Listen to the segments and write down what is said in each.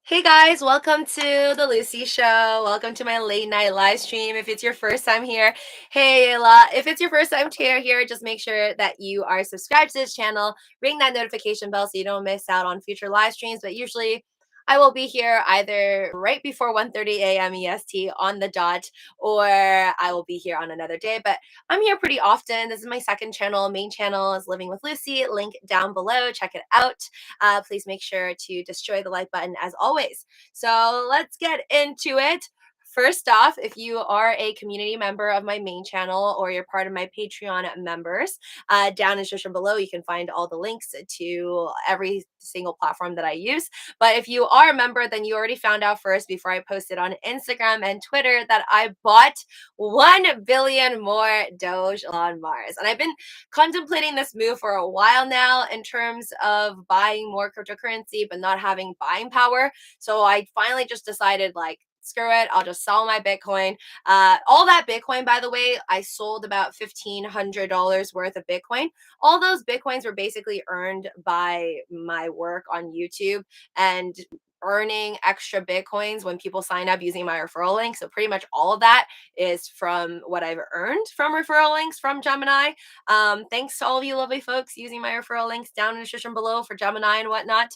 Hey guys, welcome to the Lucy Show. Welcome to my late night live stream. If it's your first time here, hey Ayla. If it's your first time here, just make sure that you are subscribed to this channel. Ring that notification bell so you don't miss out on future live streams. But usually I will be here either right before 1:30 a.m. EST on the dot, or I will be here on another day. But I'm here pretty often. This is my second channel. Main channel is Living with Lucy. Link down below. Check it out. Please make sure to destroy the like button as always. So let's get into it. First off, if you are a community member of my main channel or you're part of my Patreon members, down in the description below, you can find all the links to every single platform that I use. But if you are a member, then you already found out first before I posted on Instagram and Twitter that I bought 1 billion more Doge on Mars. And I've been contemplating this move for a while now in terms of buying more cryptocurrency but not having buying power. So I finally just decided, like, screw it, I'll just sell my Bitcoin. All that Bitcoin, by the way, I sold about $1,500 worth of Bitcoin. All those Bitcoins were basically earned by my work on YouTube and earning extra Bitcoins when people sign up using my referral link. So pretty much all of that is from what I've earned from referral links from Gemini. Thanks to all of you lovely folks using my referral links down in the description below for Gemini and whatnot.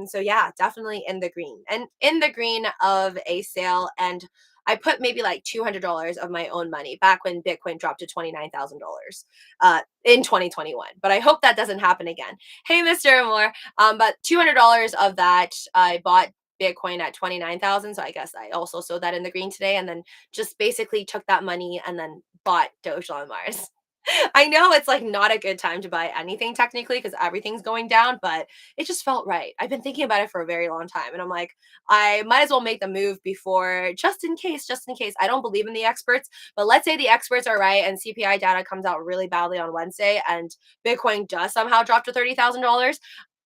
So yeah, definitely in the green and in the green of a sale. And I put maybe like $200 of my own money back when Bitcoin dropped to $29,000 in 2021. But I hope that doesn't happen again. Hey, Mr. Moore. But $200 of that I bought Bitcoin at 29,000. So I guess I also sold that in the green today, and then just basically took that money and then bought Doge on Mars. I know it's like not a good time to buy anything technically because everything's going down, but it just felt right. I've been thinking about it for a very long time, and I'm like, I might as well make the move before, just in case, just in case. I don't believe in the experts, but let's say the experts are right and CPI data comes out really badly on Wednesday and Bitcoin does somehow drop to $30,000.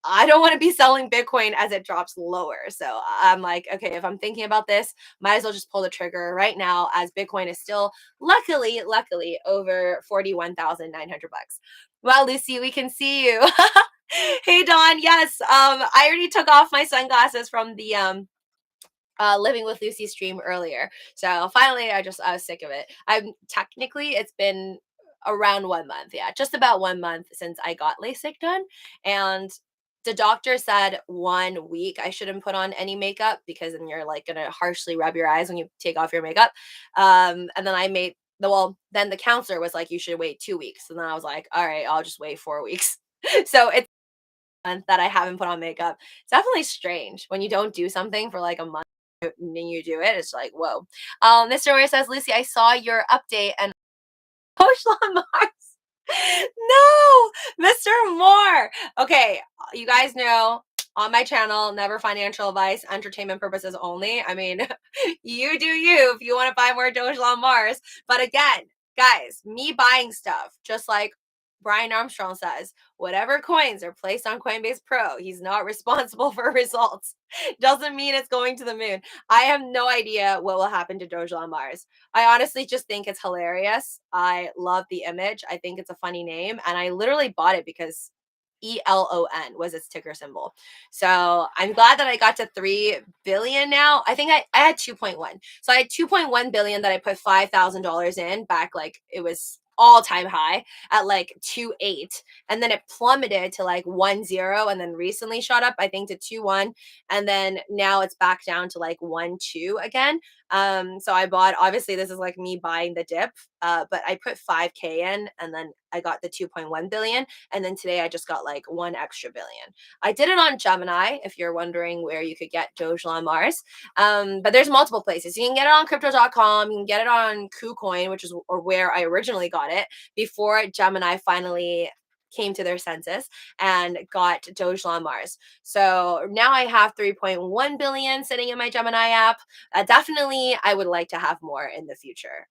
I don't want to be selling Bitcoin as it drops lower. So I'm like, okay, if I'm thinking about this, might as well just pull the trigger right now, as Bitcoin is still luckily over 41,900 bucks. Well, Lucy, we can see you. Hey Don, yes. I already took off my sunglasses from the Living with Lucy stream earlier. So finally I was sick of it. It's been around 1 month. Yeah, just about 1 month since I got LASIK done. And the doctor said 1 week I shouldn't put on any makeup because then you're like gonna harshly rub your eyes when you take off your makeup. And then then the counselor was like, you should wait 2 weeks. And then I was like, all right, I'll just wait 4 weeks. So it's a month that I haven't put on makeup. It's definitely strange when you don't do something for like a month and you do it. It's like, whoa. Mr. Moore says, Lucy, I saw your update and Coach Mars. No, Mr. Moore. Okay, you guys know on my channel, never financial advice, entertainment purposes only. I mean, you do you if you want to buy more Dogelon Mars. But again, guys, me buying stuff, just like Brian Armstrong says, whatever coins are placed on Coinbase Pro, he's not responsible for results. Doesn't mean it's going to the moon. I have no idea what will happen to Dogelon Mars. I honestly just think it's hilarious. I love the image. I think it's a funny name. And I literally bought it because ELON was its ticker symbol. So I'm glad that I got to 3 billion now. I think I had 2.1. So I had 2.1 billion that I put $5,000 in back, like it was all-time high at like 2.8, and then it plummeted to like 1.0, and then recently shot up I think to 2.1, and then now it's back down to like 1.2 again. So I bought, obviously this is like me buying the dip, but I put 5k in, and then I got the 2.1 billion, and then today I just got like 1 extra billion. I did it on Gemini, if you're wondering where you could get Dogelon Mars. But there's multiple places. You can get it on crypto.com, you can get it on KuCoin, which is where I originally got it before Gemini finally came to their senses and got Dogelon Mars. So now I have 3.1 billion sitting in my Gemini app. Definitely, I would like to have more in the future.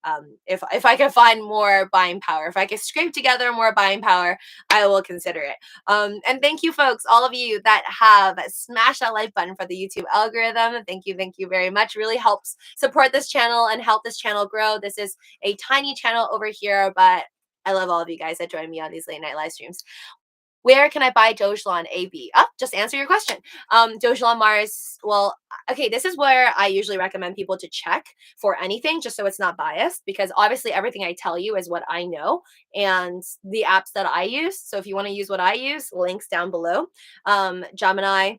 If I can find more buying power, if I can scrape together more buying power, I will consider it. And thank you, folks, all of you that have smashed that like button for the YouTube algorithm. Thank you very much. Really helps support this channel and help this channel grow. This is a tiny channel over here, but I love all of you guys that join me on these late night live streams. Where can I buy Dogelon AB? Oh, just answer your question. Dogelon Mars, well, okay, this is where I usually recommend people to check for anything just so it's not biased, because obviously everything I tell you is what I know and the apps that I use. So if you want to use what I use, links down below. Gemini,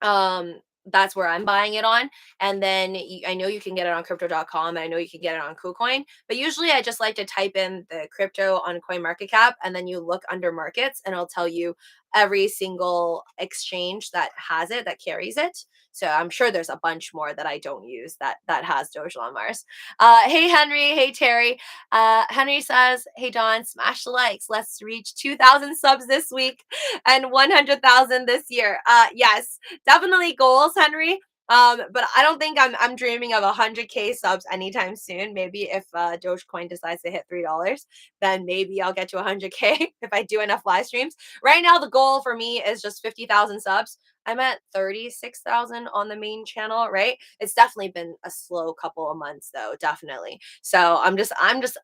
um that's where I'm buying it on. And then I know you can get it on crypto.com, and I know you can get it on KuCoin, but usually I just like to type in the crypto on CoinMarketCap, and then you look under markets and it'll tell you every single exchange that has it, that carries it. So I'm sure there's a bunch more that I don't use that has Dogelon Mars. Hey Henry, hey Terry. Henry says, hey Don, smash the likes, let's reach 2,000 subs this week and 100,000 this year. Yes, definitely goals, Henry. But I don't think I'm dreaming of 100K subs anytime soon. Maybe if Dogecoin decides to hit $3, then maybe I'll get to 100K if I do enough live streams. Right now, the goal for me is just 50,000 subs. I'm at 36,000 on the main channel, right? It's definitely been a slow couple of months though, definitely. So I'm just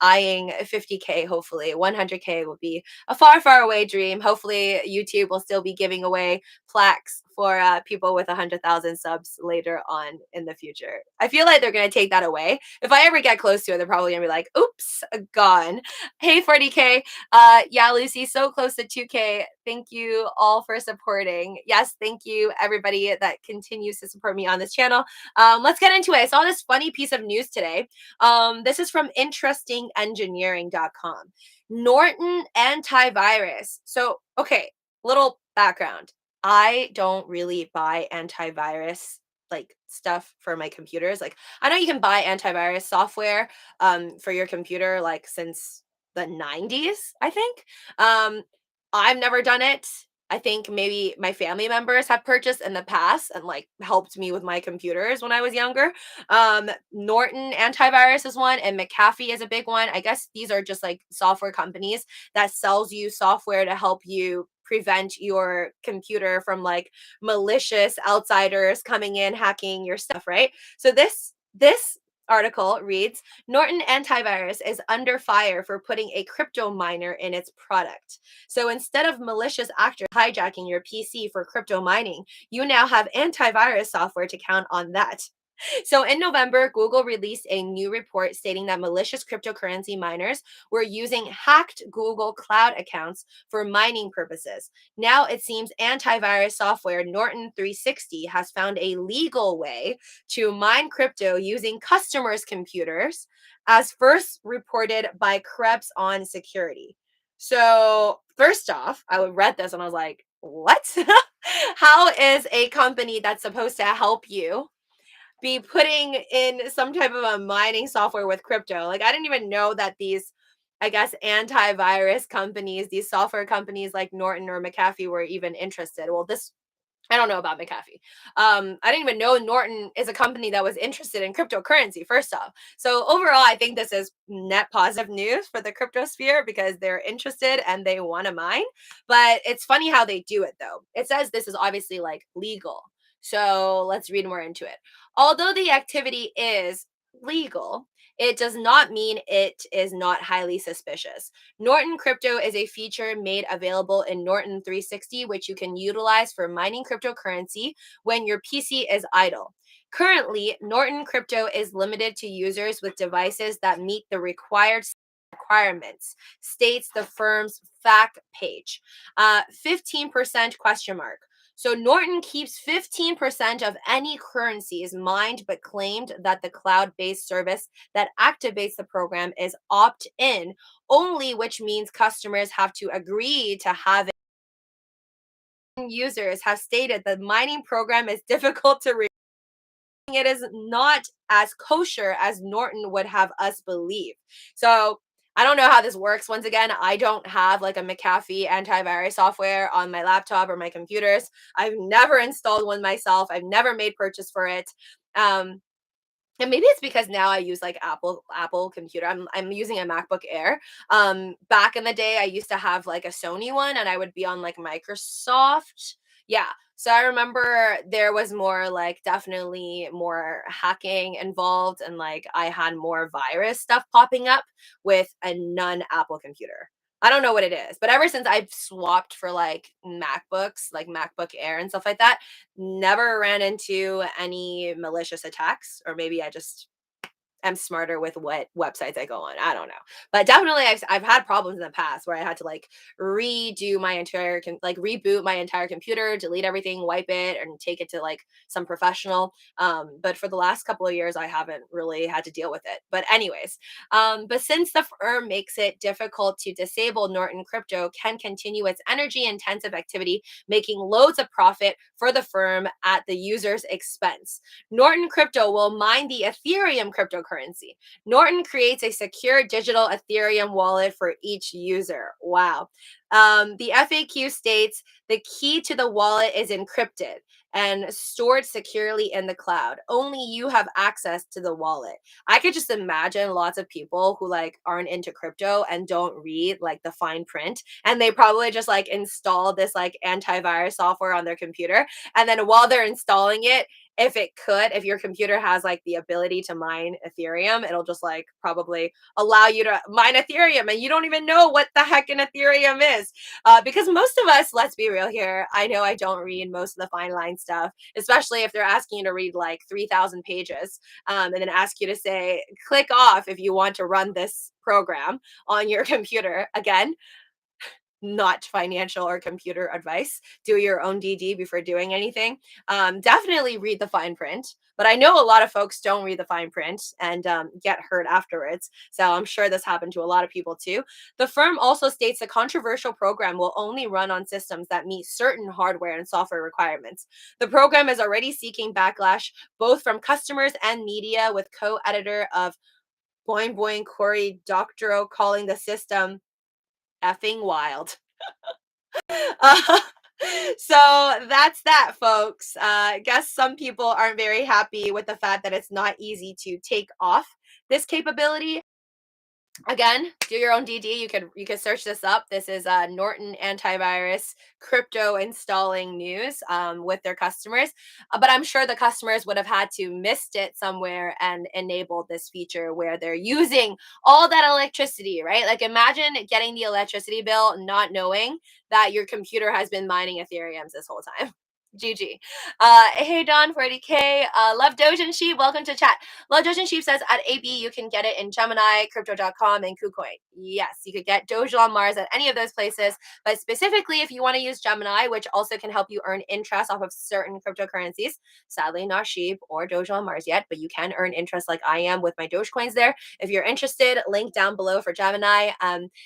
eyeing 50K. Hopefully 100K will be a far, far away dream. Hopefully YouTube will still be giving away plaques for people with 100,000 subs later on in the future. I feel like they're going to take that away. If I ever get close to it, they're probably going to be like, oops, gone. Hey, 40K. Yeah, Lucy, so close to 2K. Thank you all for supporting. Yes, thank you, everybody that continues to support me on this channel. Let's get into it. I saw this funny piece of news today. This is from interestingengineering.com. Norton Antivirus. So, okay, little background. I don't really buy antivirus like stuff for my computers. Like I know you can buy antivirus software for your computer like since the 90s, I think. Um I've never done it. I think maybe my family members have purchased in the past and like helped me with my computers when I was younger. Norton Antivirus is one, and McAfee is a big one. I guess these are just like software companies that sells you software to help you prevent your computer from like malicious outsiders coming in hacking your stuff, right? So this article reads, Norton Antivirus is under fire for putting a crypto miner in its product. So instead of malicious actors hijacking your PC for crypto mining, you now have antivirus software to count on that. So in November, Google released a new report stating that malicious cryptocurrency miners were using hacked Google Cloud accounts for mining purposes. Now it seems antivirus software Norton 360 has found a legal way to mine crypto using customers' computers, as first reported by Krebs on Security. So first off, I read this and I was like, what? How is a company that's supposed to help you be putting in some type of a mining software with crypto? Like I didn't even know that these, I guess, antivirus companies, these software companies like Norton or McAfee were even interested. Well, this, I don't know about McAfee. I didn't even know Norton is a company that was interested in cryptocurrency, first off. So overall, I think this is net positive news for the crypto sphere because they're interested and they want to mine. But it's funny how they do it though. It says this is obviously like legal. So let's read more into it. Although the activity is legal, it does not mean it is not highly suspicious. Norton Crypto is a feature made available in Norton 360, which you can utilize for mining cryptocurrency when your PC is idle. Currently, Norton Crypto is limited to users with devices that meet the requirements, states the firm's fact page. 15% question mark. So Norton keeps 15% of any currencies mined, but claimed that the cloud-based service that activates the program is opt-in only, which means customers have to agree to have it. Users have stated the mining program is difficult to read. It is not as kosher as Norton would have us believe. So I don't know how this works. Once again, I don't have like a McAfee antivirus software on my laptop or my computers. I've never installed one myself. I've never made purchase for it. Um, and maybe it's because now I use like Apple computer. I'm using a MacBook Air. Back in the day, I used to have like a Sony one, and I would be on like Microsoft. Yeah. So I remember there was more like definitely more hacking involved, and like I had more virus stuff popping up with a non Apple computer. I don't know what it is, but ever since I've swapped for like MacBooks, like MacBook Air and stuff like that, never ran into any malicious attacks, or maybe I just am smarter with what websites I go on. I don't know. But definitely I've had problems in the past where I had to like redo my entire like reboot my entire computer, delete everything, wipe it and take it to like some professional. But for the last couple of years I haven't really had to deal with it. But anyways, but since the firm makes it difficult to disable, Norton Crypto can continue its energy intensive activity, making loads of profit for the firm at the user's expense. Norton Crypto will mine the Ethereum cryptocurrency. Norton creates a secure digital Ethereum wallet for each user. Wow. The FAQ states the key to the wallet is encrypted and stored securely in the cloud. Only you have access to the wallet. I could just imagine lots of people who like aren't into crypto and don't read like the fine print, and they probably just like install this like antivirus software on their computer, and then while they're installing it, if your computer has like the ability to mine Ethereum, it'll just like probably allow you to mine Ethereum and you don't even know what the heck an Ethereum is. Because most of us, let's be real here, I know I don't read most of the fine line stuff, especially if they're asking you to read like 3,000 pages, and then ask you to say, click off if you want to run this program on your computer. Again, not financial or computer advice. Do your own DD before doing anything. Definitely read the fine print. But I know a lot of folks don't read the fine print and get hurt afterwards. So I'm sure this happened to a lot of people too. The firm also states the controversial program will only run on systems that meet certain hardware and software requirements. The program is already seeking backlash both from customers and media, with co-editor of Boing Boing Cory Doctorow calling the system effing wild. Uh, so that's that, folks. I guess some people aren't very happy with the fact that it's not easy to take off this capability. Again, do your own DD. You could search this up. This is Norton Antivirus crypto installing news with their customers. But I'm sure the customers would have had to missed it somewhere and enabled this feature where they're using all that electricity, right? Like imagine getting the electricity bill not knowing that your computer has been mining Ethereums this whole time. GG. Hey Don 40K. Love Doge and Sheep. Welcome to chat. Love Doge and Sheep says at AB you can get it in Gemini, Crypto.com, and KuCoin. Yes, you could get Doge on Mars at any of those places, but specifically if you want to use Gemini, which also can help you earn interest off of certain cryptocurrencies. Sadly, not Sheep or Doge on Mars yet, but you can earn interest like I am with my Dogecoins there. If you're interested, link down below for Gemini.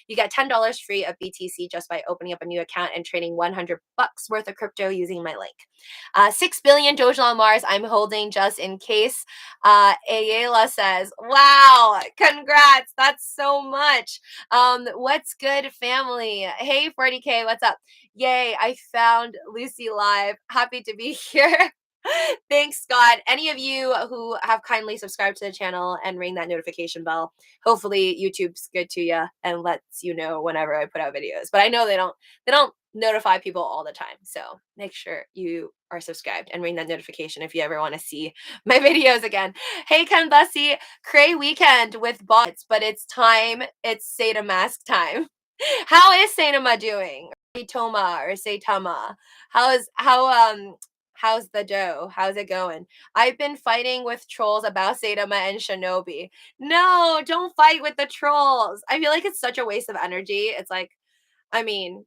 You get $10 free of BTC just by opening up a new account and trading 100 bucks worth of crypto using my link. 6 billion Dogelon Mars I'm holding just in case. Ayala says, wow, congrats. That's so much. What's good, family? Hey, 40K, what's up? Yay, I found Luci live. Happy to be here. Thanks, Scott. Any of you who have kindly subscribed to the channel and ring that notification bell, hopefully YouTube's good to you and lets you know whenever I put out videos. But I know they don't notify people all the time. So make sure you are subscribed and ring that notification if you ever want to see my videos again. Hey, Ken Bussy, cray weekend with bots, but it's time. It's Sata Mask time. How is Saitama doing? Saitama or Saitama? How's the dough? How's it going? I've been fighting with trolls about Saitama and Shinobi. No, don't fight with the trolls. I feel like it's such a waste of energy. It's like, I mean,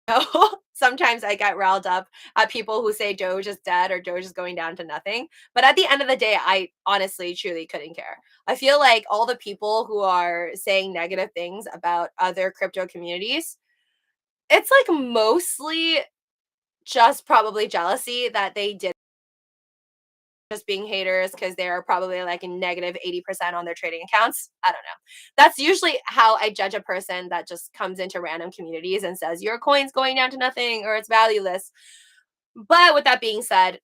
no. Sometimes I get riled up at people who say Doge is dead or Doge is going down to nothing. But at the end of the day, I honestly, truly couldn't care. I feel like all the people who are saying negative things about other crypto communities, it's like mostly just probably jealousy that they did, just being haters because they're probably like a negative 80% on their trading accounts. I don't know. That's usually how I judge a person that just comes into random communities and says, your coin's going down to nothing or it's valueless. But with that being said,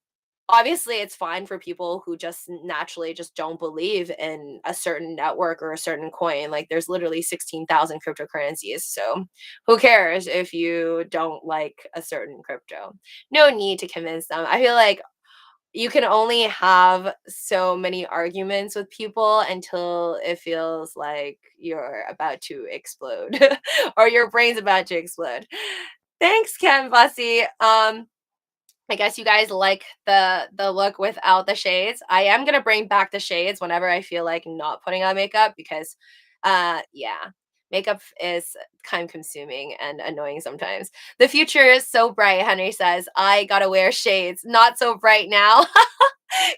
obviously it's fine for people who just naturally just don't believe in a certain network or a certain coin. Like there's literally 16,000 cryptocurrencies. So who cares if you don't like a certain crypto? No need to convince them. I feel like you can only have so many arguments with people until it feels like you're about to explode or your brain's about to explode. Thanks, Ken Bussy. I guess you guys like the look without the shades. I am gonna bring back the shades whenever I feel like not putting on makeup because, yeah, makeup is time consuming and annoying sometimes. The future is so bright, Henry says. I gotta wear shades. Not so bright now.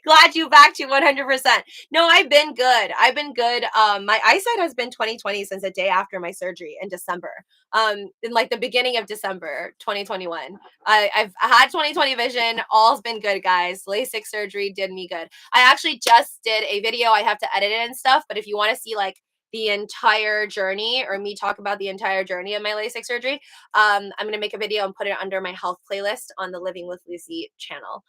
Glad you backed you 100%. No, I've been good. I've been good. My eyesight has been 20/20 since the day after my surgery in December. In like the beginning of December 2021. I've had 20/20 vision. All's been good, guys. LASIK surgery did me good. I actually just did a video. I have to edit it and stuff, but if you want to see like the entire journey or me talk about the entire journey of my LASIK surgery, I'm going to make a video and put it under my health playlist on the Living with Lucy channel,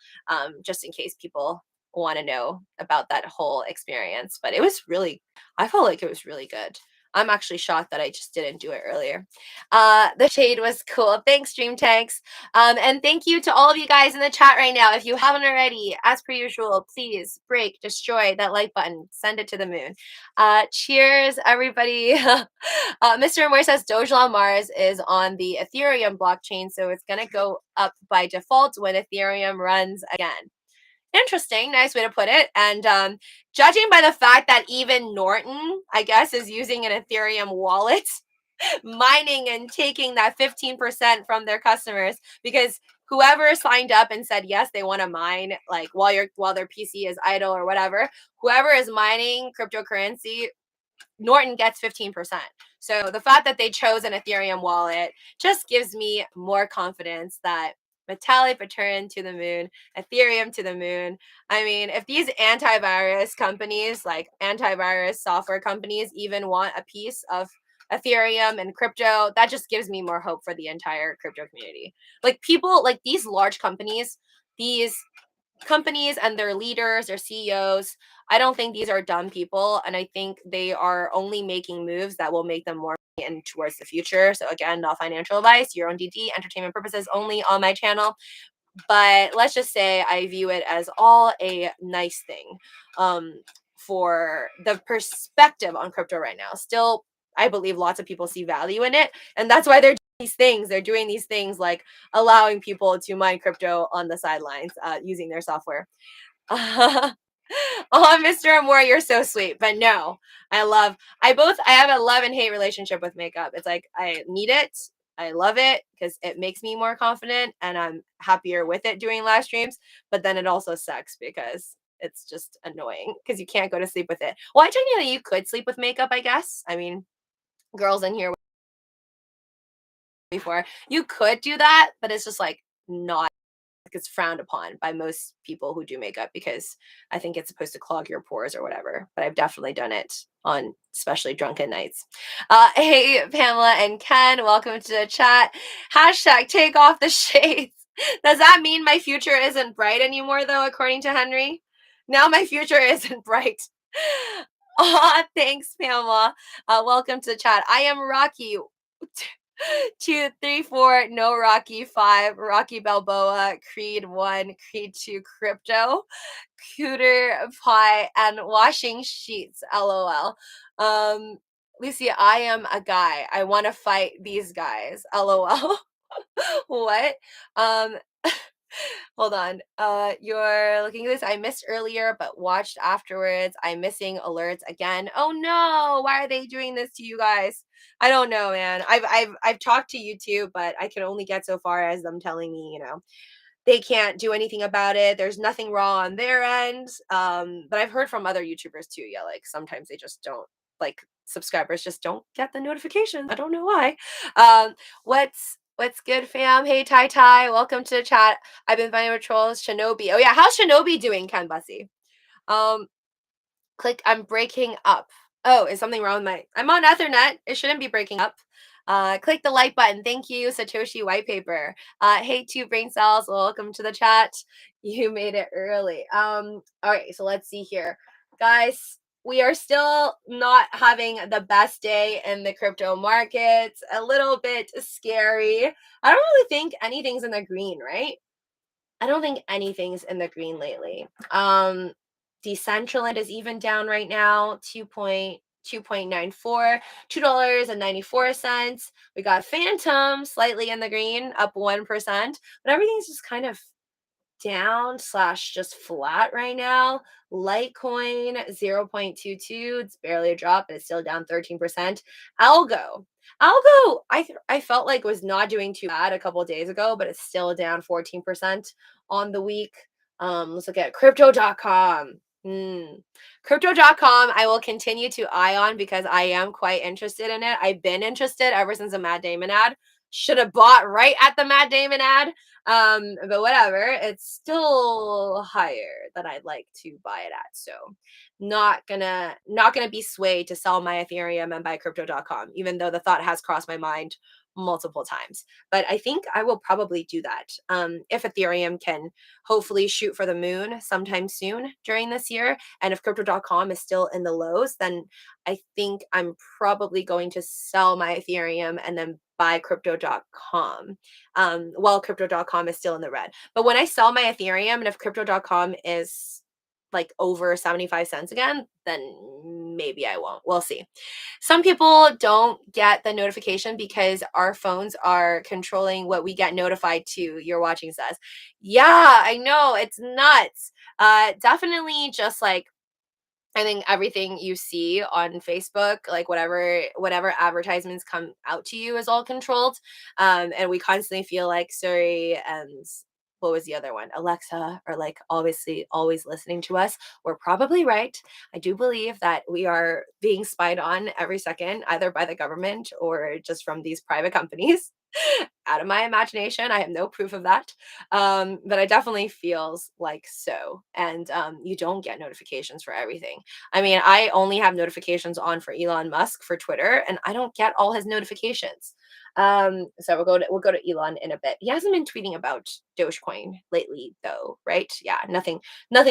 just in case people want to know about that whole experience. But it was really, I felt like it was really good. I'm actually shocked that I just didn't do it earlier. The shade was cool. Thanks, Dream Tanks. And thank you to all of you guys in the chat right now. If you haven't already, as per usual, please destroy that like button, send it to the moon. Cheers, everybody. Mr. Moore says Dogelon Mars is on the Ethereum blockchain, so it's going to go up by default when Ethereum runs again. Interesting, nice way to put it. And judging by the fact that even Norton, I guess, is using an Ethereum wallet, mining and taking that 15% from their customers, because whoever signed up and said yes, they want to mine, like while their PC is idle or whatever, whoever is mining cryptocurrency, Norton gets 15%. So the fact that they chose an Ethereum wallet just gives me more confidence that Vitalik return to the moon, Ethereum to the moon. I mean, if these antivirus companies, like antivirus software companies, even want a piece of Ethereum and crypto, that just gives me more hope for the entire crypto community. Like people, like these large companies, these companies and their leaders, their CEOs, I don't think these are dumb people. And I think they are only making moves that will make them more and towards the future. So again, not financial advice, your own DD, entertainment purposes only on my channel. But let's just say I view it as all a nice thing, for the perspective on crypto right now. Still, I believe lots of people see value in it. And that's why they're doing these things. They're doing these things like allowing people to mine crypto on the sidelines, using their software. Oh, Mr. Amore, you're so sweet. But no, I have a love and hate relationship with makeup. It's like I need it. I love it because it makes me more confident and I'm happier with it doing live streams. But then it also sucks because it's just annoying because you can't go to sleep with it. Well, I technically you could sleep with makeup, I guess. I mean, girls in here before you could do that, but it's just like not, it's frowned upon by most people who do makeup because I think it's supposed to clog your pores or whatever. But I've definitely done it on especially drunken nights. Hey, Pamela and Ken, welcome to the chat. Hashtag take off the shades. Does that mean my future isn't bright anymore, though, according to Henry? Now my future isn't bright. Oh, thanks, Pamela. Welcome to the chat. I am Rocky. 234, no Rocky 5, Rocky Balboa, Creed 1, Creed 2, Crypto, Cooter Pie, and Washing Sheets, LOL. Lucy, I am a guy. I want to fight these guys, LOL. What? Hold on. You're looking at this. I missed earlier, but watched afterwards. I'm missing alerts again. Oh no! Why are they doing this to you guys? I don't know, man. I've talked to YouTube, but I can only get so far as them telling me, they can't do anything about it. There's nothing wrong on their end. But I've heard from other YouTubers too. Yeah, like sometimes they just don't, like subscribers just don't get the notifications. I don't know why. What's good, fam? Hey, Tai, welcome to the chat. I've been fighting with trolls. Shinobi. Oh yeah, how's Shinobi doing, Ken Bussy? Click. I'm breaking up. Oh, is something wrong with I'm on Ethernet. It shouldn't be breaking up. Click the like button. Thank you, Satoshi White Paper. Hey, two brain cells. Welcome to the chat. You made it early. All right, so let's see here, guys. We are still not having the best day in the crypto markets. A little bit scary. I don't really think anything's in the green, right? I don't think anything's in the green lately. Decentraland is even down right now, 2.94, $2.94. We got Phantom slightly in the green, up 1%, but everything's just kind of down slash just flat right now. Litecoin 0.22. It's barely a drop, but it's still down 13%. Algo. I felt like was not doing too bad a couple of days ago, but it's still down 14% on the week. Let's look at crypto.com. Crypto.com, I will continue to eye on because I am quite interested in it. I've been interested ever since the Matt Damon ad. Should have bought right at the Matt Damon ad. But whatever, it's still higher than I'd like to buy it at. So not gonna be swayed to sell my Ethereum and buy crypto.com, even though the thought has crossed my mind multiple times. But I think I will probably do that. If Ethereum can hopefully shoot for the moon sometime soon during this year, and if crypto.com is still in the lows, then I think I'm probably going to sell my Ethereum and then buy crypto.com while crypto.com is still in the red. But when I sell my Ethereum and if crypto.com is like over 75 cents again, then maybe I won't. We'll see. Some people don't get the notification because our phones are controlling what we get notified to. You're watching says, yeah, I know, it's nuts. Definitely just like I think everything you see on Facebook, like whatever advertisements come out to you is all controlled. And we constantly feel like Siri and what was the other one? Alexa are like obviously always listening to us. We're probably right. I do believe that we are being spied on every second, either by the government or just from these private companies. Out of my imagination, I have no proof of that, but it definitely feels like so. And you don't get notifications for everything. I mean, I only have notifications on for Elon Musk for Twitter, and I don't get all his notifications. So we'll go to Elon in a bit. He hasn't been tweeting about Dogecoin lately, though, right? Yeah, nothing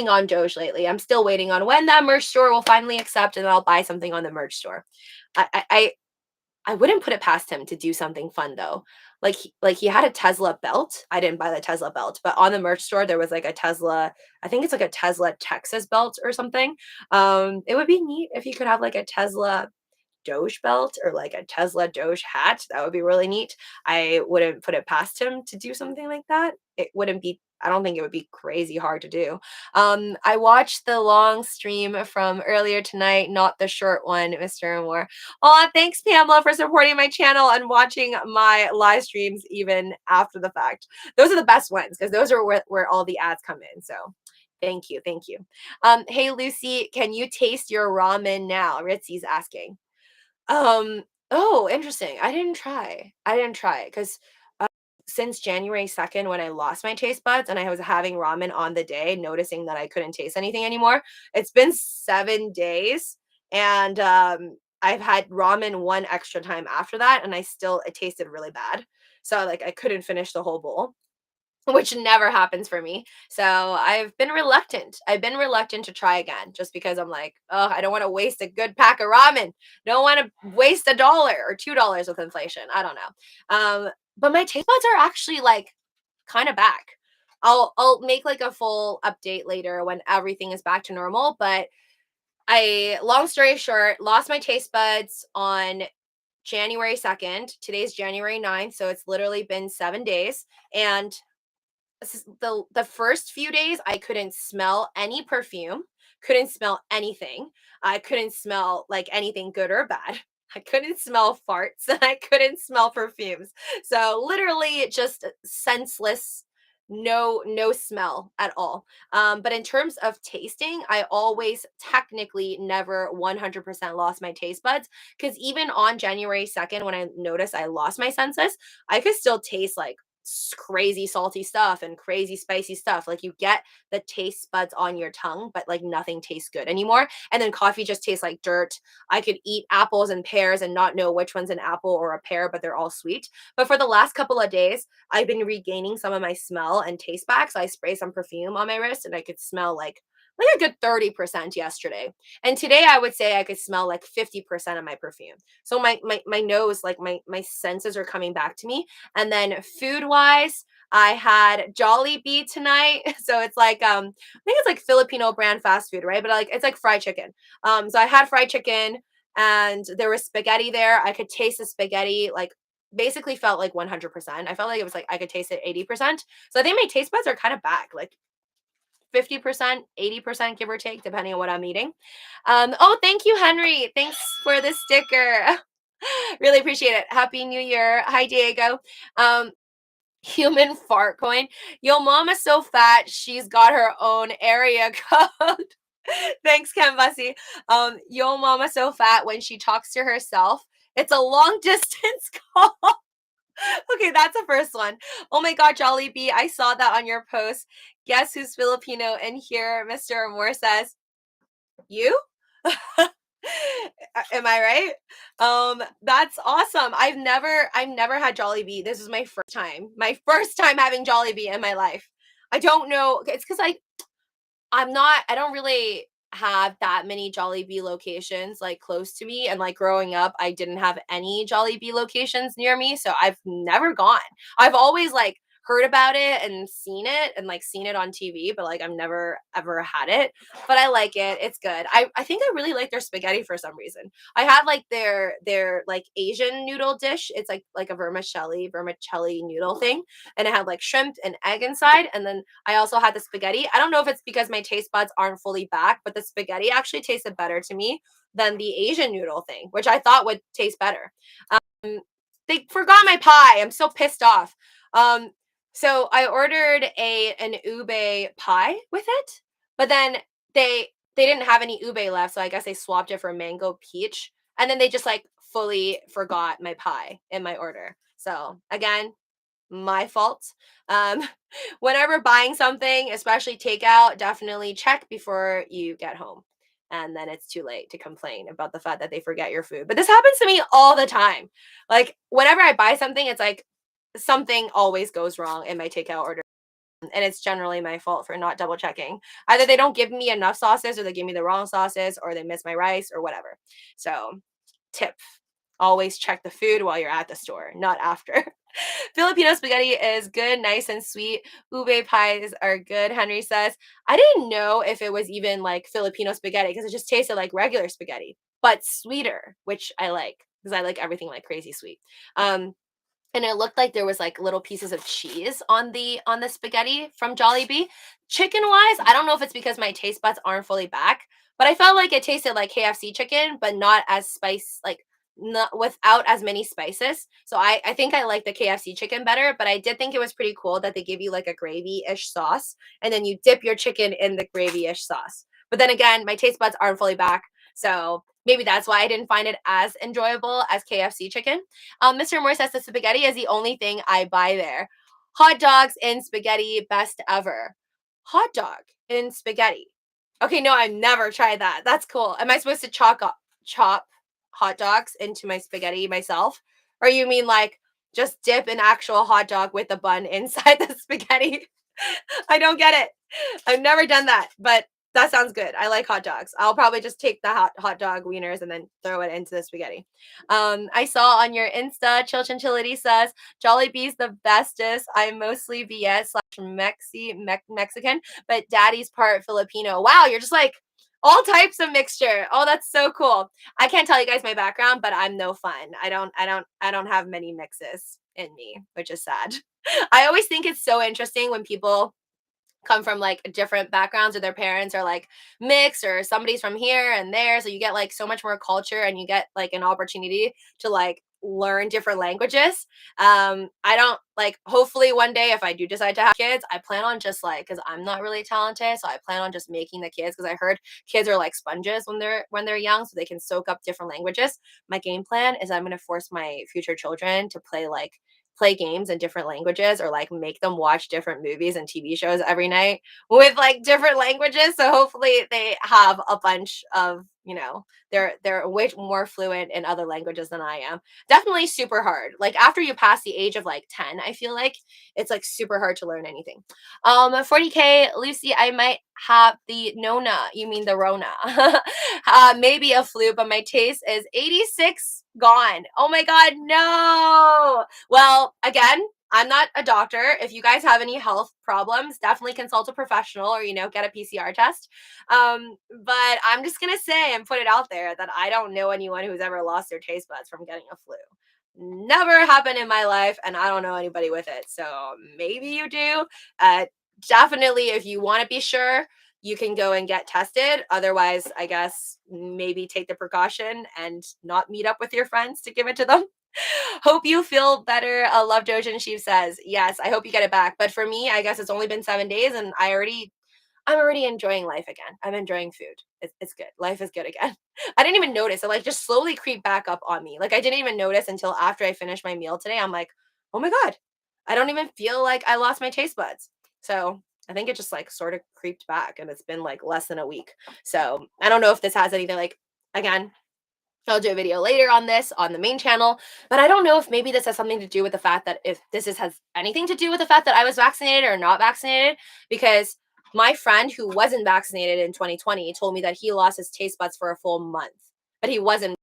on Doge lately. I'm still waiting on when that merch store will finally accept, and I'll buy something on the merch store. I wouldn't put it past him to do something fun though. Like he had a Tesla belt. I didn't buy the Tesla belt, but on the merch store there was like a Tesla, I think it's like a Tesla Texas belt or something. It would be neat if you could have like a Tesla Doge belt or like a Tesla Doge hat. That would be really neat. I wouldn't put it past him to do something like that. It wouldn't be, I don't think it would be crazy hard to do. I watched the long stream from earlier tonight, not the short one, Mr. Moore. Oh, thanks, Pamela, for supporting my channel and watching my live streams even after the fact. Those are the best ones because those are where all the ads come in. So thank you. Thank you. Hey, Lucy, can you taste your ramen now? Ritzy's asking. Oh, interesting. I didn't try because since January 2nd, when I lost my taste buds and I was having ramen on the day, noticing that I couldn't taste anything anymore, it's been 7 days. And I've had ramen one extra time after that, and it tasted really bad. So like I couldn't finish the whole bowl, which never happens for me. So I've been reluctant. I've been reluctant to try again just because I'm like, oh, I don't want to waste a good pack of ramen. Don't want to waste $1 or $2 with inflation. I don't know. But my taste buds are actually like kind of back. I'll make like a full update later when everything is back to normal. But long story short, lost my taste buds on January 2nd. Today's January 9th. So it's literally been 7 days. And the first few days I couldn't smell any perfume, couldn't smell anything. I couldn't smell like anything good or bad. I couldn't smell farts and I couldn't smell perfumes. So literally just senseless, no smell at all. But in terms of tasting, I always technically never 100% lost my taste buds because even on January 2nd when I noticed I lost my senses, I could still taste like crazy salty stuff and crazy spicy stuff. Like you get the taste buds on your tongue, but like nothing tastes good anymore. And then coffee just tastes like dirt. I could eat apples and pears and not know which one's an apple or a pear, but they're all sweet. But for the last couple of days, I've been regaining some of my smell and taste back. So I spray some perfume on my wrist and I could smell like a good 30% yesterday. And today I would say I could smell like 50% of my perfume. So my nose, like my senses are coming back to me. And then food wise, I had Jollibee tonight. So it's like I think it's like Filipino brand fast food, right? But like it's like fried chicken. So I had fried chicken and there was spaghetti there. I could taste the spaghetti like basically felt like 100%. I felt like it was like I could taste it 80%. So I think my taste buds are kind of back, like 50%, 80%, give or take, depending on what I'm eating. Oh, thank you, Henry. Thanks for the sticker. Really appreciate it. Happy New Year. Hi, Diego. Um, Human fart coin. Yo, mom is so fat, she's got her own area code. Thanks, Canvasi. Yo, mama so fat when she talks to herself. It's a long distance call. Okay, that's the first one. Oh my God, Jollibee, I saw that on your post. Guess who's Filipino in here? Mr. Amor says, you? Am I right? That's awesome. I've never had Jollibee. This is my first time. My first time having Jollibee in my life. I don't know. It's because I don't really have that many Jollibee locations like close to me. And like growing up, I didn't have any Jollibee locations near me. So I've never gone. I've always like heard about it and like seen it on TV, but like I've never ever had it. But I like it. It's good. I think I really like their spaghetti for some reason. I have like their like Asian noodle dish. It's like a vermicelli noodle thing. And it had like shrimp and egg inside. And then I also had the spaghetti. I don't know if it's because my taste buds aren't fully back, but the spaghetti actually tasted better to me than the Asian noodle thing, which I thought would taste better. Um, they forgot my pie. I'm so pissed off. Um, so I ordered an ube pie with it, but then they they didn't have any ube left, so I guess they swapped it for mango peach, and then they just like fully forgot my pie in my order. So again, my fault. Um, whenever buying something, especially takeout, definitely check before you get home. And then it's too late to complain about the fact that they forget your food. But this happens to me all the time. Like, whenever I buy something, it's like something always goes wrong in my takeout order. And it's generally my fault for not double checking. Either they don't give me enough sauces, or they give me the wrong sauces, or they miss my rice, or whatever. So, tip, always check the food while you're at the store, not after. Filipino spaghetti is good, nice and sweet. Ube pies are good, Henry says. I didn't know if it was even like Filipino spaghetti because it just tasted like regular spaghetti, but sweeter, which I like because I like everything like crazy sweet. Um, and it looked like there was like little pieces of cheese on the spaghetti from Jollibee. Chicken wise, I don't know if it's because my taste buds aren't fully back, but I felt like it tasted like KFC chicken, but not as spice like not without as many spices. So I think I like the KFC chicken better, but I did think it was pretty cool that they give you like a gravy-ish sauce and then you dip your chicken in the gravy-ish sauce. But then again, my taste buds aren't fully back, so maybe that's why I didn't find it as enjoyable as KFC chicken. Mr. Moore says the spaghetti is the only thing I buy there. Hot dogs in spaghetti, best ever. Hot dog in spaghetti. Okay, no, I've never tried that. That's cool. Am I supposed to chop hot dogs into my spaghetti myself? Or you mean like just dip an actual hot dog with a bun inside the spaghetti? I don't get it. I've never done that, but that sounds good. I like hot dogs. I'll probably just take the hot dog wieners and then throw it into the spaghetti. I saw on your Insta, Chill Chinchillity says, Jollibee's the bestest. I'm mostly VS slash Mexican, but daddy's part Filipino. Wow, you're just like all types of mixture. Oh, that's so cool. I can't tell you guys my background, but I'm no fun. I don't have many mixes in me, which is sad. I always think it's so interesting when people come from like different backgrounds or their parents are like mixed or somebody's from here and there, so you get like so much more culture and you get like an opportunity to like learn different languages. I don't like, hopefully one day if I do decide to have kids, I plan on just like, because I'm not really talented, so I plan on just making the kids, because I heard kids are like sponges when they're young, so they can soak up different languages. My game plan is I'm going to force my future children to play games in different languages, or like make them watch different movies and TV shows every night with like different languages. So hopefully they have a bunch of, they're way more fluent in other languages than I am. Definitely super hard. Like after you pass the age of like 10, I feel like it's like super hard to learn anything. 40K, Lucy, I might have the Nona. You mean the Rona? Maybe a flu, but my taste is 86 gone. Oh my God, no. Well, again, I'm not a doctor. If you guys have any health problems, definitely consult a professional or, get a PCR test. But I'm just going to say and put it out there that I don't know anyone who's ever lost their taste buds from getting a flu. Never happened in my life, and I don't know anybody with it. So maybe you do. Definitely, if you want to be sure, you can go and get tested. Otherwise, I guess maybe take the precaution and not meet up with your friends to give it to them. Hope you feel better. Love Doge and Sheep says, yes, I hope you get it back. But for me, I guess it's only been 7 days and I'm already enjoying life again. I'm enjoying food. It's good. Life is good again. I didn't even notice. It like just slowly creeped back up on me. Like I didn't even notice until after I finished my meal today. I'm like, oh my God, I don't even feel like I lost my taste buds. So I think it just like sort of creeped back and it's been like less than a week. So I don't know if this has anything like, again, I'll do a video later on this on the main channel, but I don't know if maybe this has something to do with the fact that if has anything to do with the fact that I was vaccinated or not vaccinated, because my friend who wasn't vaccinated in 2020 told me that he lost his taste buds for a full month, but he wasn't.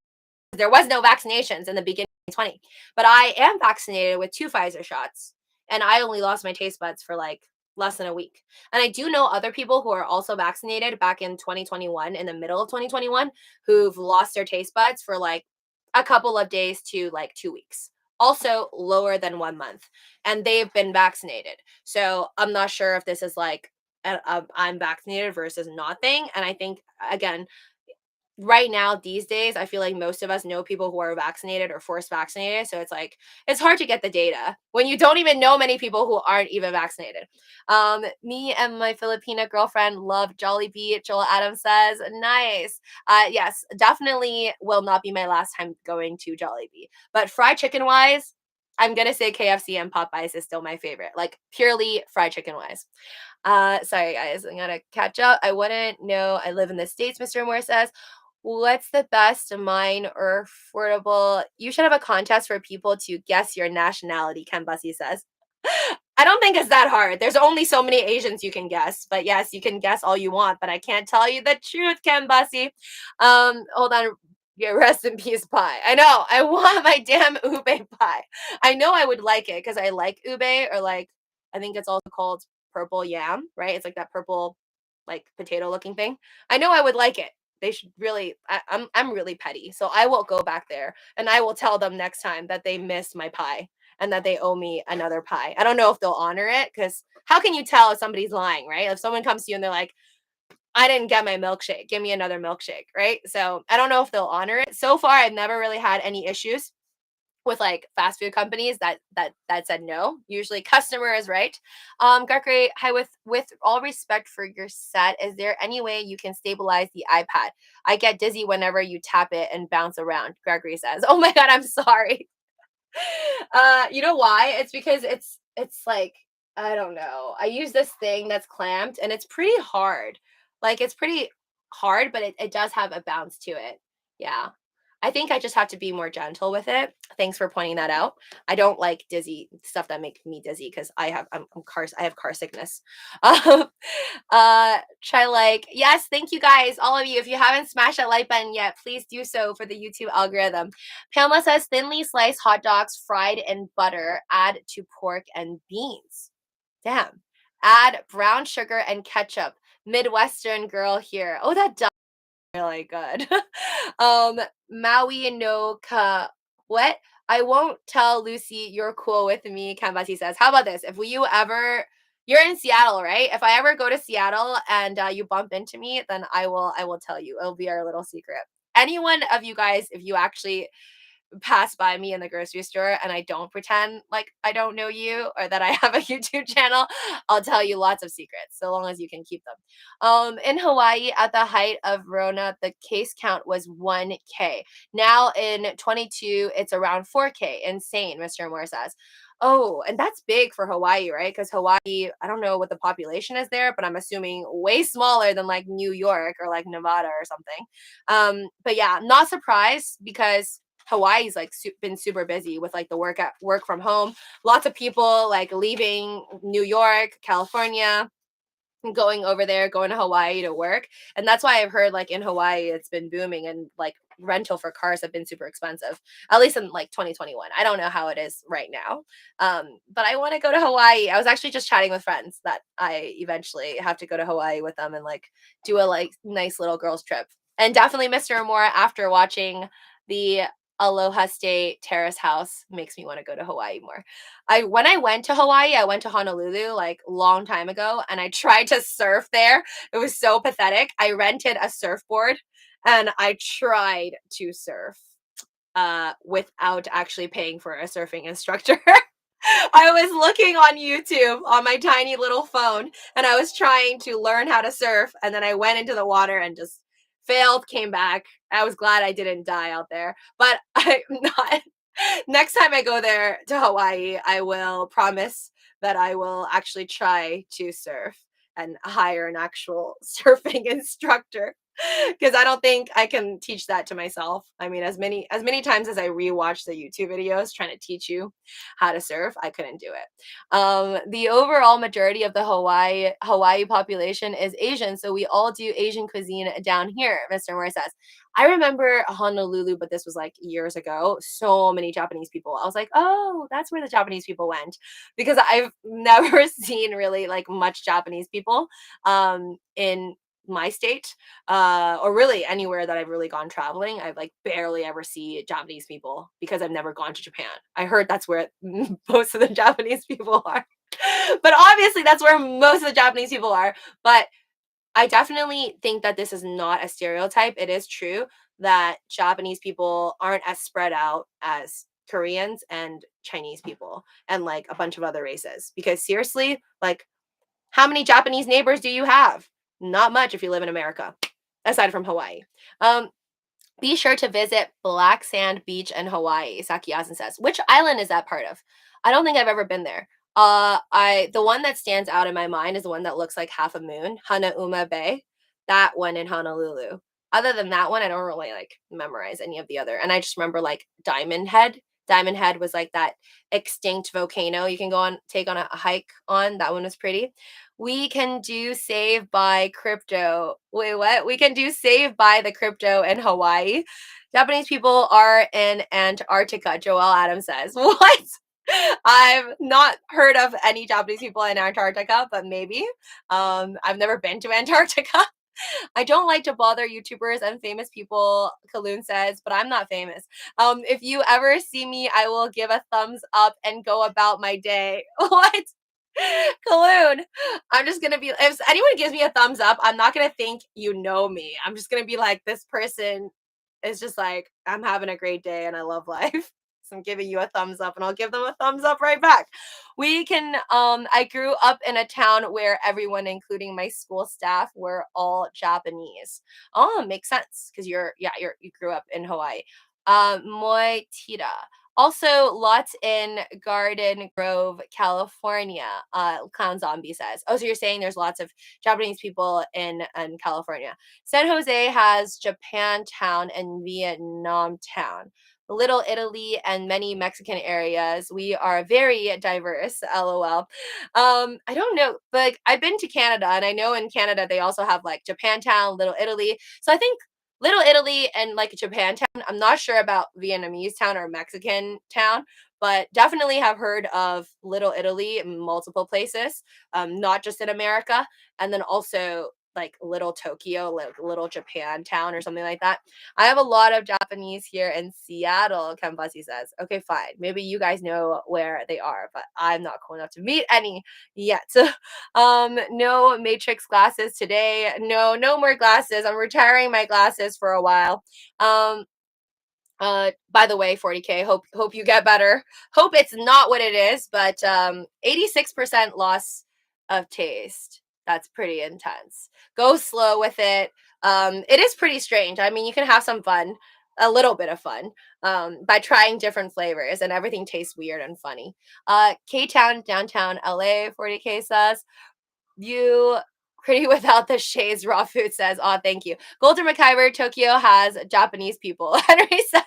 There was no vaccinations in the beginning of 2020, but I am vaccinated with 2 Pfizer shots, and I only lost my taste buds for like less than a week. And I do know other people who are also vaccinated back in 2021, in the middle of 2021, who've lost their taste buds for like a couple of days to like 2 weeks. Also lower than 1 month, and they've been vaccinated. So I'm not sure if this is like I'm vaccinated versus not thing. And I think again, right now these days I feel like most of us know people who are vaccinated or forced vaccinated, so it's like it's hard to get the data when you don't even know many people who aren't even vaccinated. Me and my Filipina girlfriend love Jollibee, Joel Adams says. Nice. Yes, definitely will not be my last time going to Jollibee, but fried chicken wise, I'm gonna say KFC and Popeyes is still my favorite, like purely fried chicken wise. Sorry guys, I'm gonna catch up. I wouldn't know I live in the States, Mr. Moore says. What's the best mine or affordable? You should have a contest for people to guess your nationality, Ken Bussy says. I don't think it's that hard. There's only so many Asians you can guess. But yes, you can guess all you want, but I can't tell you the truth, Ken Bussy. Hold on. Yeah, rest in peace pie. I know. I want my damn ube pie. I know I would like it because I like ube, or like I think it's also called purple yam, right? It's like that purple like potato looking thing. I know I would like it. They should really I'm really petty. So I will go back there and I will tell them next time that they missed my pie and that they owe me another pie. I don't know if they'll honor it, because how can you tell if somebody's lying, right? If someone comes to you and they're like, I didn't get my milkshake, give me another milkshake, right? So I don't know if they'll honor it. So far, I've never really had any issues with like fast food companies that said no. Usually customer is right. Gregory, hi, with all respect for your set, is there any way you can stabilize the iPad? I get dizzy whenever you tap it and bounce around, Gregory says. Oh my God, I'm sorry. You know why? It's because it's like, I don't know. I use this thing that's clamped and it's pretty hard. Like it's pretty hard, but it does have a bounce to it. Yeah. I think I just have to be more gentle with it. Thanks for pointing that out. I don't like dizzy stuff that make me dizzy because I have car sickness. Um, try like, yes, thank you guys, all of you. If you haven't smashed that like button yet, please do so for the YouTube algorithm. Pamela says thinly sliced hot dogs fried in butter, add to pork and beans. Damn. Add brown sugar and ketchup. Midwestern girl here. Oh, that does really good. Maui no ka what? I won't tell Lucy you're cool with me, Kambasi says. How about this? If you ever you're in Seattle, right? If I ever go to Seattle and you bump into me, then I will tell you. It'll be our little secret. Anyone of you guys, if you actually pass by me in the grocery store and I don't pretend like I don't know you or that I have a YouTube channel, I'll tell you lots of secrets so long as you can keep them. In Hawaii, at the height of Rona, the case count was 1K. Now in 22, it's around 4K. Insane, Mr. Moore says. Oh, and that's big for Hawaii, right? Because Hawaii, I don't know what the population is there, but I'm assuming way smaller than like New York or like Nevada or something. But yeah, not surprised because Hawaii's like been super busy with like the work from home. Lots of people like leaving New York, California, going over there, going to Hawaii to work. And that's why I've heard like in Hawaii it's been booming and like rental for cars have been super expensive, at least in like 2021. I don't know how it is right now. But I want to go to Hawaii. I was actually just chatting with friends that I eventually have to go to Hawaii with them and like do a like nice little girls trip. And definitely Mr. Amora after watching the Aloha State Terrace House makes me want to go to Hawaii more. I when I went to Hawaii, I went to Honolulu like long time ago and I tried to surf there. It was so pathetic. I rented a surfboard and I tried to surf without actually paying for a surfing instructor. I was looking on YouTube on my tiny little phone and I was trying to learn how to surf. And then I went into the water and just failed, came back. I was glad I didn't die out there. But I'm not. Next time I go there to Hawaii, I will promise that I will actually try to surf and hire an actual surfing instructor because I don't think I can teach that to myself. I mean, as many times as I rewatch the YouTube videos trying to teach you how to surf, I couldn't do it. The overall majority of the Hawaii population is Asian, so we all do Asian cuisine down here. Mr. Moore says. I remember Honolulu, but this was like years ago. So many Japanese people. I was like, oh, that's where the Japanese people went because I've never seen really like much Japanese people in my state or really anywhere that I've really gone traveling. I've like barely ever see Japanese people because I've never gone to Japan. I heard that's where most of the Japanese people are. But obviously that's where most of the Japanese people are. But I definitely think that this is not a stereotype. It is true that Japanese people aren't as spread out as Koreans and Chinese people and like a bunch of other races. Because seriously, like, how many Japanese neighbors do you have? Not much if you live in America, aside from Hawaii. Um, be sure to visit Black Sand Beach in Hawaii, Sakiyasen says. Which island is that part of? I don't think I've ever been there. I the one that stands out in my mind is the one that looks like half a moon, Hanauma Bay. That one in Honolulu. Other than that one, I don't really like memorize any of the other. And I just remember like Diamond Head. Diamond Head was like that extinct volcano you can go on take on a hike on. That one was pretty. We can do save by crypto. Wait, what? We can do save by the crypto in Hawaii. Japanese people are in Antarctica, Joel Adams says. What? I've not heard of any Japanese people in Antarctica, but maybe. I've never been to Antarctica. I don't like to bother YouTubers and famous people, Kaloon says, but I'm not famous. If you ever see me, I will give a thumbs up and go about my day. What? Kaloon, I'm just gonna be if anyone gives me a thumbs up, I'm not gonna think you know me. I'm just gonna be like, this person is just like, I'm having a great day and I love life. So I'm giving you a thumbs up and I'll give them a thumbs up right back. We can I grew up in a town where everyone, including my school staff, were all Japanese. Oh, makes sense. Because you grew up in Hawaii. Moi Tira. Also, lots in Garden Grove, California. Clown Zombie says. Oh, so you're saying there's lots of Japanese people in California. San Jose has Japantown and Vietnamtown. Little Italy and many Mexican areas. We are very diverse. LOL. I don't know, but like, I've been to Canada, and I know in Canada they also have like Japantown, Little Italy. So I think Little Italy and like Japantown. I'm not sure about Vietnamese town or Mexican town, but definitely have heard of Little Italy in multiple places, not just in America, and then also like Little Tokyo, like Little Japan town or something like that. I have a lot of Japanese here in Seattle, Kambasi says. Okay, fine. Maybe you guys know where they are, but I'm not cool enough to meet any yet. No Matrix glasses today. No more glasses. I'm retiring my glasses for a while. By the way, 40K, hope you get better. Hope it's not what it is, but 86% loss of taste. That's pretty intense. Go slow with it. It is pretty strange. I mean, you can have some fun, a little bit of fun, by trying different flavors, and everything tastes weird and funny. K-Town, downtown LA, 40K says. You pretty without the shades, raw food says. Oh, thank you. Golden McIver, Tokyo has Japanese people. Henry says.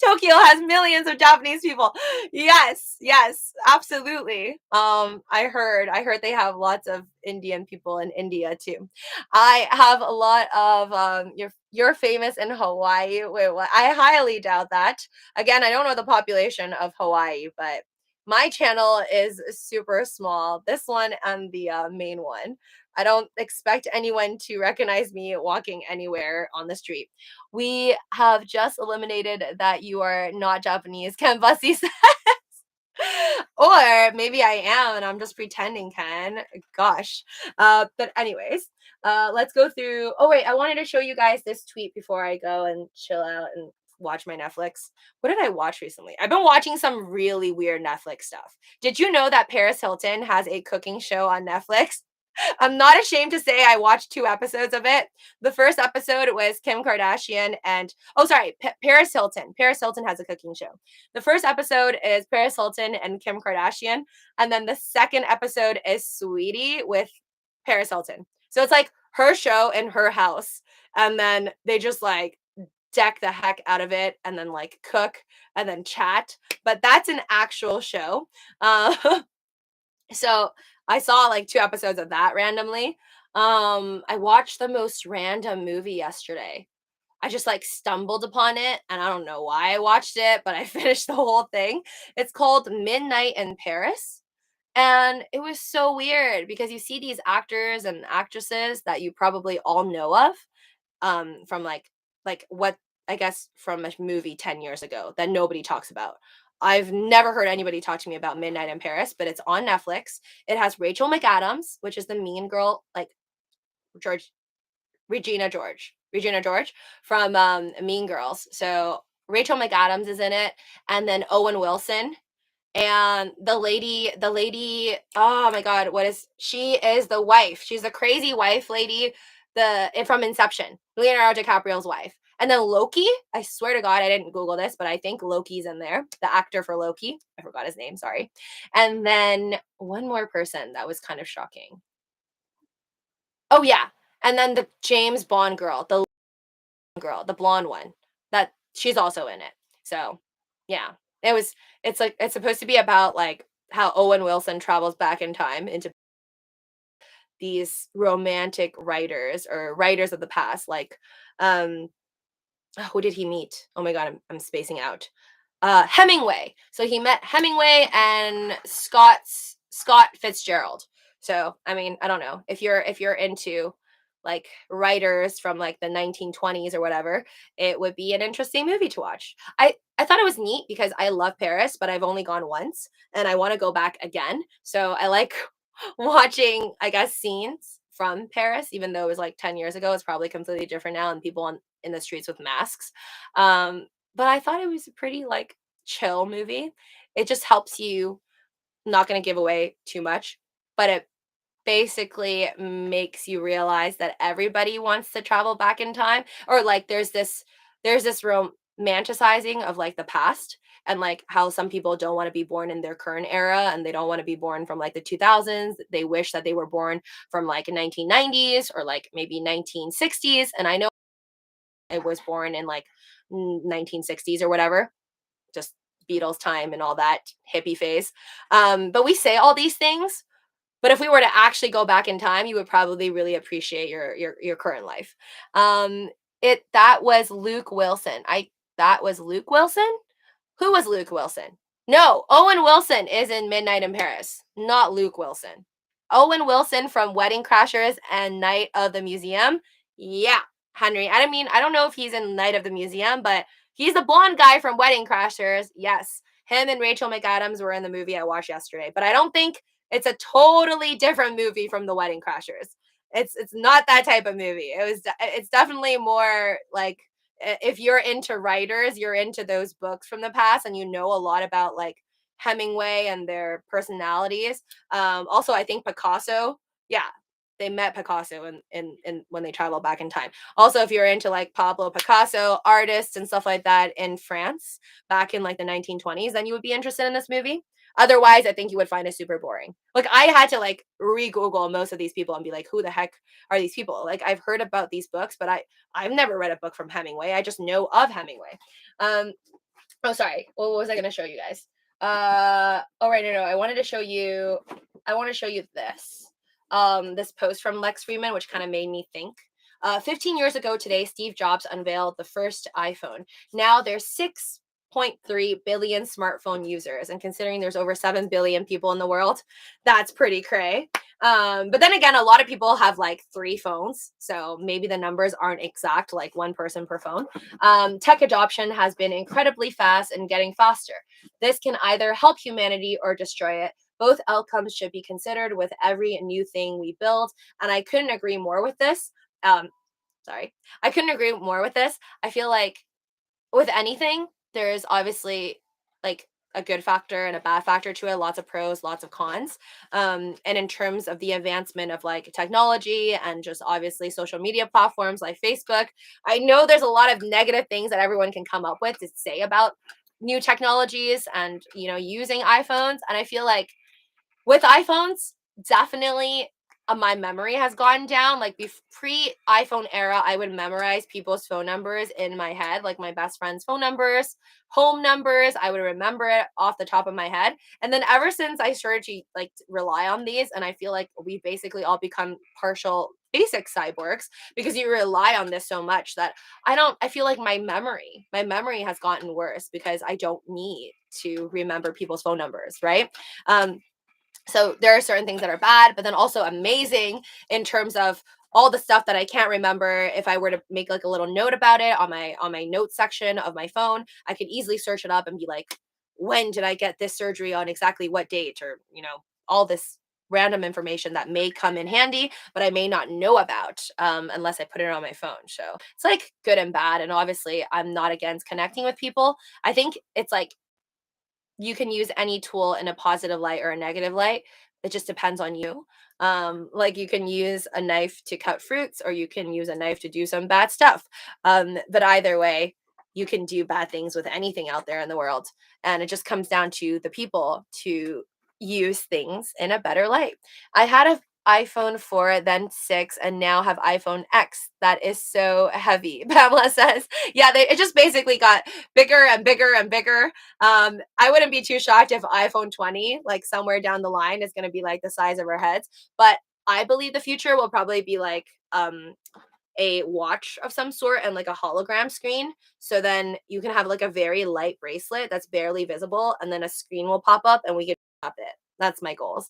Tokyo has millions of Japanese people. Yes, yes, absolutely. I heard they have lots of Indian people in India too. I have a lot of you're famous in Hawaii. Wait, what? I highly doubt that. Again, I don't know the population of Hawaii, but my channel is super small. This one and the main one. I don't expect anyone to recognize me walking anywhere on the street. We have just eliminated that you are not Japanese, Ken Bussy said. Or maybe I am and I'm just pretending, Ken. Gosh. But anyways, let's go through. Oh wait, I wanted to show you guys this tweet before I go and chill out and watch my Netflix. What did I watch recently? I've been watching some really weird Netflix stuff. Did you know that Paris Hilton has a cooking show on Netflix? I'm not ashamed to say I watched 2 episodes of it. The first episode was Kim Kardashian and oh, sorry, Paris Hilton. Paris Hilton has a cooking show. The first episode is Paris Hilton and Kim Kardashian, and then the second episode is Sweetie with Paris Hilton. So it's like her show in her house, and then they just like deck the heck out of it and then like cook and then chat. But that's an actual show. Uh, So I saw like 2 episodes of that randomly. I watched the most random movie yesterday. I just like stumbled upon it and I don't know why I watched it, but I finished the whole thing. It's called Midnight in Paris. And it was so weird because you see these actors and actresses that you probably all know of from like what I guess from a movie 10 years ago that nobody talks about. I've never heard anybody talk to me about Midnight in Paris, but it's on Netflix. It has Rachel McAdams, which is the mean girl, like George Regina George from Mean Girls. So Rachel McAdams is in it, and then Owen Wilson, and the lady, oh my god, what is she is the wife, she's the crazy wife lady, from Inception, Leonardo DiCaprio's wife. And then Loki, I swear to god I didn't google this, but I think Loki's in there, the actor for Loki. I forgot his name, sorry. And then one more person that was kind of shocking. Oh yeah, and then the James Bond girl, the blonde one, that she's also in it. So, yeah, it was. It's like it's supposed to be about like how Owen Wilson travels back in time into these romantic writers or writers of the past. Like, um, who did he meet? Oh my god, I'm spacing out. Hemingway. So he met Hemingway and Scott Fitzgerald. So I mean, I don't know if you're into like writers from like the 1920s or whatever, it would be an interesting movie to watch. I thought it was neat because I love Paris, but I've only gone once and I want to go back again. So I like watching, I guess, scenes from Paris, even though it was like 10 years ago. It's probably completely different now and people in the streets with masks. But I thought it was a pretty like chill movie. It just helps you, not going to give away too much, but it basically makes you realize that everybody wants to travel back in time, or like there's this romanticizing of like the past, and like how some people don't want to be born in their current era and they don't want to be born from like the 2000s. They wish that they were born from like 1990s or like maybe 1960s, and I know I was born in like 1960s or whatever, just Beatles time and all that hippie phase. But we say all these things, but if we were to actually go back in time, you would probably really appreciate your current life. It that was Luke Wilson. I That was Luke Wilson. Who was Luke Wilson? No, Owen Wilson is in Midnight in Paris, not Luke Wilson. Owen Wilson from Wedding Crashers and Night of the Museum. Yeah, Henry. I don't know if he's in Night of the Museum, but he's the blonde guy from Wedding Crashers. Yes, him and Rachel McAdams were in the movie I watched yesterday, but I don't think it's a totally different movie from the Wedding Crashers. It's not that type of movie. It's definitely more like if you're into writers, you're into those books from the past and you know a lot about like Hemingway and their personalities. Also, I think Picasso, yeah, they met Picasso in when they travel back in time. Also, if you're into like Pablo Picasso, artists and stuff like that in France back in like the 1920s, then you would be interested in this movie. Otherwise, I think you would find it super boring. Like I had to like re-Google most of these people and be like, who the heck are these people? Like I've heard about these books, but I've never read a book from Hemingway. I just know of Hemingway. Um, oh sorry. What was I gonna show you guys? Oh right, no, I wanted to show you this. This post from Lex Friedman, which kind of made me think. 15 years ago today, Steve Jobs unveiled the first iPhone. Now there's 6.3 billion smartphone users, and considering there's over 7 billion people in the world, that's pretty cray. But then again, a lot of people have like 3 phones, so maybe the numbers aren't exact, like 1 person per phone. Tech adoption has been incredibly fast and getting faster. This can either help humanity or destroy it. Both outcomes should be considered with every new thing we build, and I couldn't agree more with this. Um, sorry, I couldn't agree more with this. I feel like with anything, there's obviously like a good factor and a bad factor to it, lots of pros, lots of cons. And in terms of the advancement of like technology and just obviously social media platforms like Facebook, I know there's a lot of negative things that everyone can come up with to say about new technologies and using iPhones. And I feel like with iPhones, definitely my memory has gone down. Like pre iPhone era, I would memorize people's phone numbers in my head, like my best friend's phone numbers, home numbers. I would remember it off the top of my head. And then ever since I started to like rely on these, and I feel like we basically all become partial basic cyborgs because you rely on this so much that I feel like my memory has gotten worse because I don't need to remember people's phone numbers, right? Um, so there are certain things that are bad, but then also amazing in terms of all the stuff that I can't remember. If I were to make like a little note about it on my notes section of my phone, I could easily search it up and be like, when did I get this surgery on exactly what date, or all this random information that may come in handy, but I may not know about unless I put it on my phone. So it's like good and bad. And obviously, I'm not against connecting with people. I think it's like you can use any tool in a positive light or a negative light. It just depends on you. Like you can use a knife to cut fruits, or you can use a knife to do some bad stuff. But either way, you can do bad things with anything out there in the world. And it just comes down to the people to use things in a better light. I had a iPhone 4, then 6, and now have iPhone X. That is so heavy. Pamela says, yeah, it just basically got bigger and bigger and bigger. I wouldn't be too shocked if iPhone 20, like somewhere down the line, is going to be like the size of our heads. But I believe the future will probably be like a watch of some sort and like a hologram screen. So then you can have like a very light bracelet that's barely visible, and then a screen will pop up and we can tap it. That's my goals.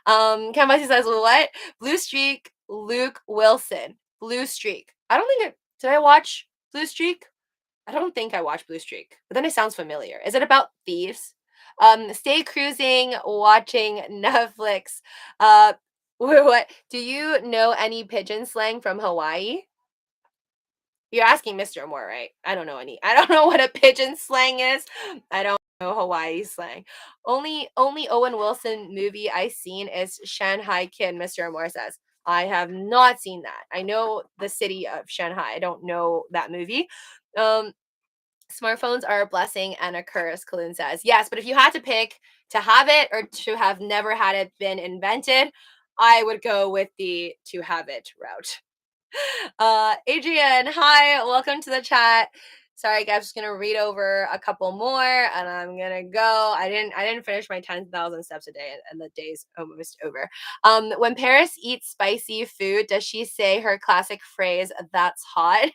Kambasi says, what? Blue Streak, Luke Wilson. Blue Streak. I don't think did I watch Blue Streak? I don't think I watched Blue Streak, but then it sounds familiar. Is it about thieves? Stay cruising, watching Netflix. Uh, what? Do you know any pigeon slang from Hawaii? You're asking Mr. Moore, right? I don't know any. I don't know what a pigeon slang is. I don't know Hawaii slang. Only Owen Wilson movie I seen is Shanghai Kid, Mr. Moore says. I have not seen that. I know the city of Shanghai. I don't know that movie. Um, Smartphones are a blessing and a curse, Kalun says. Yes, but if you had to pick to have it or to have never had it been invented, I would go with the to have it route. Adrian, hi, welcome to the chat. Sorry, guys, just gonna read over a couple more and I'm gonna go. I didn't finish my 10,000 steps a day and the day's almost over. When Paris eats spicy food, does she say her classic phrase, that's hot?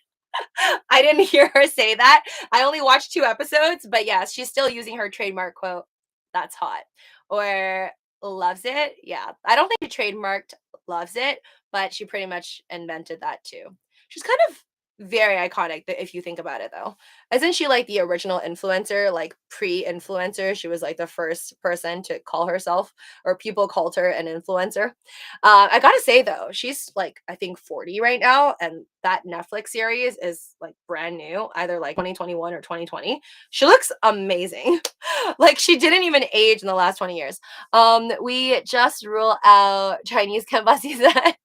I didn't hear her say that. I only watched 2 episodes, but yes, she's still using her trademark quote, that's hot. Or loves it. Yeah. I don't think she trademarked loves it, but she pretty much invented that too. She's kind of very iconic if you think about it though. Isn't she like the original influencer, like pre-influencer? She was like the first person to call herself, or people called her an influencer. I gotta say though, she's like I think 40 right now, and that Netflix series is like brand new, either like 2021 or 2020. She looks amazing. Like she didn't even age in the last 20 years. We just rule out Chinese kambasi sets.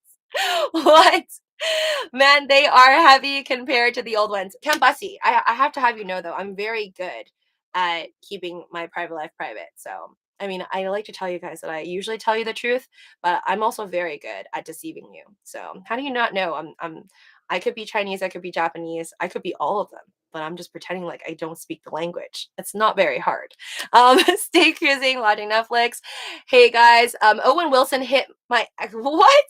What? Man, they are heavy compared to the old ones. Kambasi, I have to have you know though, I'm very good at keeping my private life private. So I mean, I like to tell you guys that I usually tell you the truth, but I'm also very good at deceiving you. So how do you not know? I could be Chinese, I could be Japanese, I could be all of them, but I'm just pretending like I don't speak the language. It's not very hard. Stay cruising, watching Netflix. Hey guys, Owen Wilson hit my what?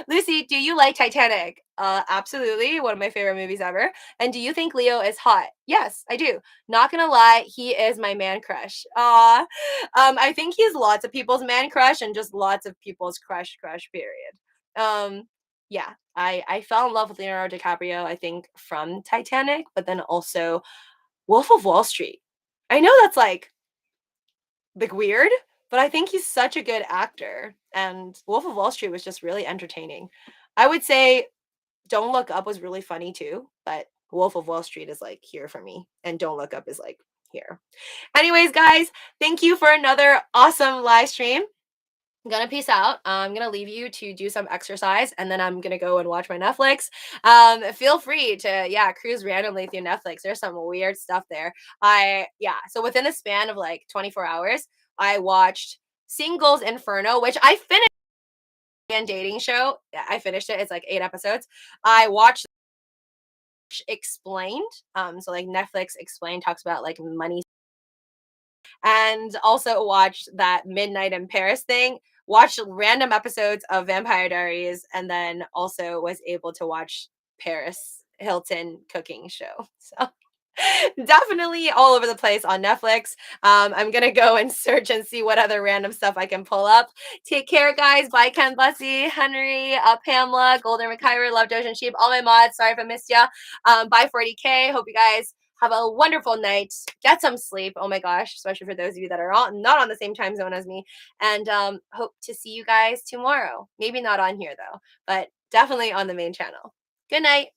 Lucy, do you like Titanic? Absolutely, one of my favorite movies ever. And do you think Leo is hot? Yes, I do. Not gonna lie, he is my man crush. I think he's lots of people's man crush and just lots of people's crush. Period. Yeah, I fell in love with Leonardo DiCaprio. I think from Titanic, but then also Wolf of Wall Street. I know that's like weird, but I think he's such a good actor. And Wolf of Wall Street was just really entertaining. I would say Don't Look Up was really funny too, but Wolf of Wall Street is like here for me, and Don't Look Up is like here. Anyways, guys, thank you for another awesome live stream. I'm gonna peace out. I'm gonna leave you to do some exercise, and then I'm gonna go and watch my Netflix. Feel free to cruise randomly through Netflix. There's some weird stuff there. So within the span of like 24 hours, I watched Singles Inferno, which I finished. And dating show. I finished it. It's like 8 episodes. I watched Explained. So like Netflix Explained talks about like money, and also watched that Midnight in Paris thing. Watched random episodes of Vampire Diaries, and then also was able to watch Paris Hilton cooking show. So definitely all over the place on Netflix. I'm gonna go and search and see what other random stuff I can pull up. Take care, guys. Bye, Ken, Bussy, Henry, Pamela, Golden Rekyra, Love Doge and Sheep, all my mods. Sorry if I missed ya. Bye, 40K. Hope you guys have a wonderful night. Get some sleep. Oh my gosh, especially for those of you that are not on the same time zone as me. And hope to see you guys tomorrow. Maybe not on here though, but definitely on the main channel. Good night.